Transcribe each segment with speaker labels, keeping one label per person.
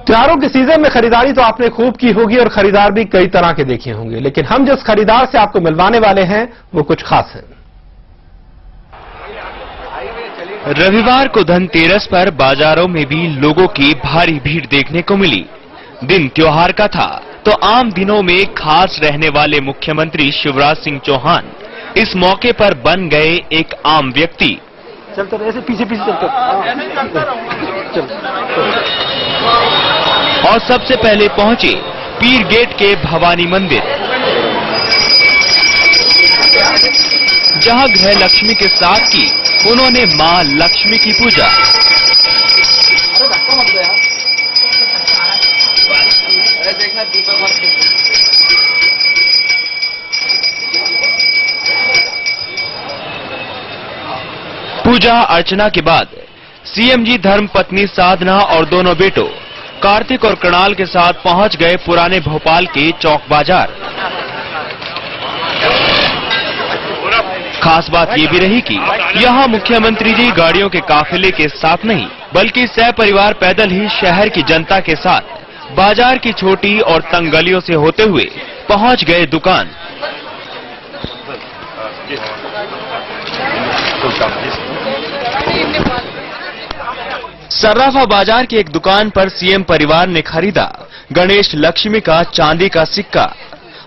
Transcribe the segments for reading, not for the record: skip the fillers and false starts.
Speaker 1: त्योहारों के सीजन में खरीदारी तो आपने खूब की होगी और खरीदार भी कई तरह के देखे होंगे, लेकिन हम जिस खरीदार से आपको मिलवाने वाले हैं वो कुछ खास है।
Speaker 2: रविवार को धनतेरस पर बाजारों में भी लोगों की भारी भीड़ देखने को मिली। दिन त्योहार का था तो आम दिनों में खास रहने वाले मुख्यमंत्री शिवराज सिंह चौहान इस मौके पर बन गए एक आम व्यक्ति।
Speaker 3: चलते ऐसे पीछे चलते।
Speaker 2: और सबसे पहले पहुंचे पीर गेट के भवानी मंदिर, जहां गृह लक्ष्मी के साथ की उन्होंने मां लक्ष्मी की पूजा। पूजा अर्चना के बाद सीएम जी धर्मपत्नी साधना और दोनों बेटों कार्तिक और कृणाल के साथ पहुंच गए पुराने भोपाल के चौक बाजार। खास बात ये भी रही कि यहाँ मुख्यमंत्री जी गाड़ियों के काफिले के साथ नहीं बल्कि सहपरिवार पैदल ही शहर की जनता के साथ बाजार की छोटी और तंग गलियों से होते हुए पहुंच गए दुकान। सर्राफा बाजार की एक दुकान पर सीएम परिवार ने खरीदा गणेश लक्ष्मी का चांदी का सिक्का।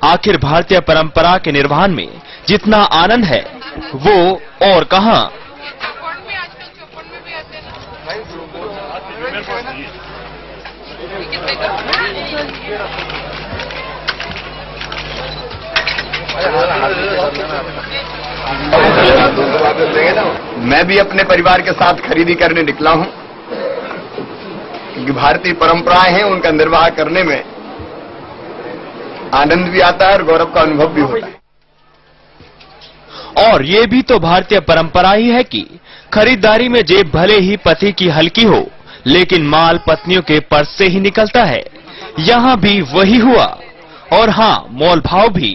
Speaker 2: आखिर भारतीय परंपरा के निर्वहन में जितना आनंद है वो और कहां।
Speaker 4: मैं भी अपने परिवार के साथ खरीदी करने निकला हूं, क्योंकि भारतीय परंपराएं हैं, उनका निर्वाह करने में आनंद भी आता है और गौरव का अनुभव भी होता है।
Speaker 2: और ये भी तो भारतीय परंपरा ही है कि खरीदारी में जेब भले ही पति की हल्की हो लेकिन माल पत्नियों के पर्स से ही निकलता है। यहाँ भी वही हुआ और हाँ, मोल भाव भी।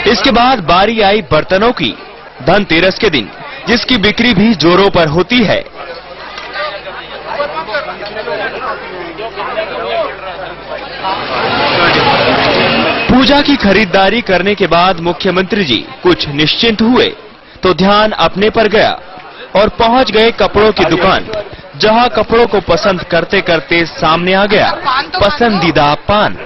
Speaker 2: इसके बाद बारी आई बर्तनों की। धनतेरस के दिन जिसकी बिक्री भी जोरों पर होती है। पूजा की खरीदारी करने के बाद मुख्यमंत्री जी कुछ निश्चिंत हुए तो ध्यान अपने पर गया और पहुंच गए कपड़ों की दुकान, जहां कपड़ों को पसंद करते करते सामने आ गया पसंदीदा पान।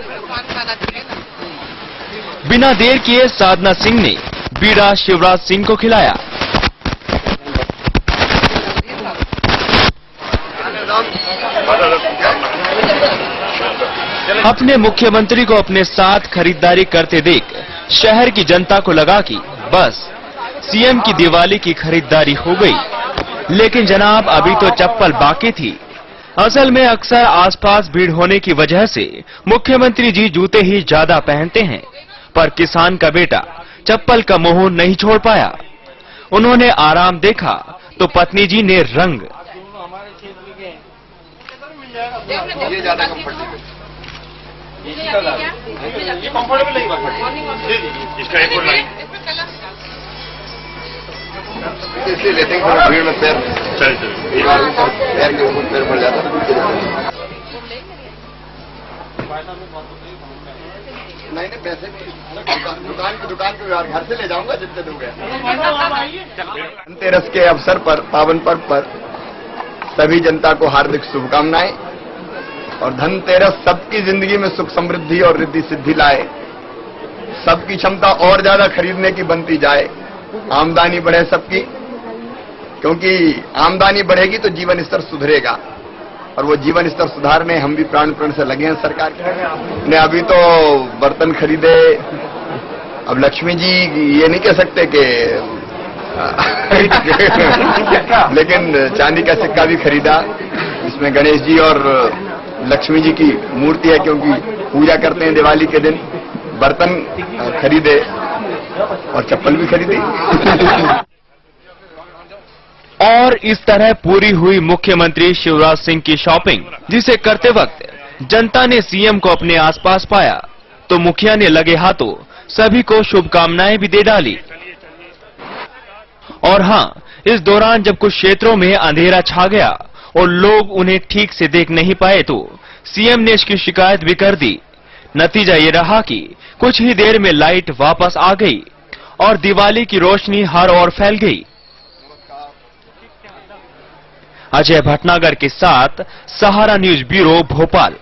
Speaker 2: बिना देर किए साधना सिंह ने बीड़ा शिवराज सिंह को खिलाया। अपने मुख्यमंत्री को अपने साथ खरीदारी करते देख शहर की जनता को लगा कि बस सीएम की दिवाली की खरीदारी हो गई। लेकिन जनाब, अभी तो चप्पल बाकी थी। असल में अक्सर आसपास भीड़ होने की वजह से मुख्यमंत्री जी जूते ही ज्यादा पहनते हैं, पर किसान का बेटा चप्पल का मोह नहीं छोड़ पाया। उन्होंने आराम देखा तो पत्नी जी ने रंग।
Speaker 4: ये ज्यादा कंफर्टेबल इसलिए लेते हैं, थोड़ा भीड़ में पैर पैर के ऊपर पैर पड़ जाता है। नहीं पैसे दुकान के घर से ले जाऊंगा जितने दोगे। धनतेरस के अवसर पर, पावन पर्व पर सभी जनता को हार्दिक शुभकामनाएं। और धनतेरस सबकी जिंदगी में सुख समृद्धि और रिद्धि सिद्धि लाए, सबकी क्षमता और ज्यादा खरीदने की बनती जाए, आमदनी बढ़े सबकी, क्योंकि आमदनी बढ़ेगी तो जीवन स्तर सुधरेगा और वो जीवन स्तर सुधारने हम भी प्राण से लगे हैं। सरकार ने अभी तो बर्तन खरीदे, अब लक्ष्मी जी ये नहीं कह सकते कि लेकिन चांदी का सिक्का भी खरीदा, इसमें गणेश जी और लक्ष्मी जी की मूर्ति है, क्योंकि पूजा करते हैं दिवाली के दिन। बर्तन खरीदे और चप्पल भी खरीदी।
Speaker 2: और इस तरह पूरी हुई मुख्यमंत्री शिवराज सिंह की शॉपिंग, जिसे करते वक्त जनता ने सीएम को अपने आसपास पाया तो मुखिया ने लगे हाथों सभी को शुभकामनाएं भी दे डाली। और हां, इस दौरान जब कुछ क्षेत्रों में अंधेरा छा गया और लोग उन्हें ठीक से देख नहीं पाए तो सीएम ने इसकी शिकायत भी कर दी। नतीजा ये रहा कि कुछ ही देर में लाइट वापस आ गई और दिवाली की रोशनी हर ओर फैल गई। अजय भटनागर के साथ सहारा न्यूज ब्यूरो, भोपाल।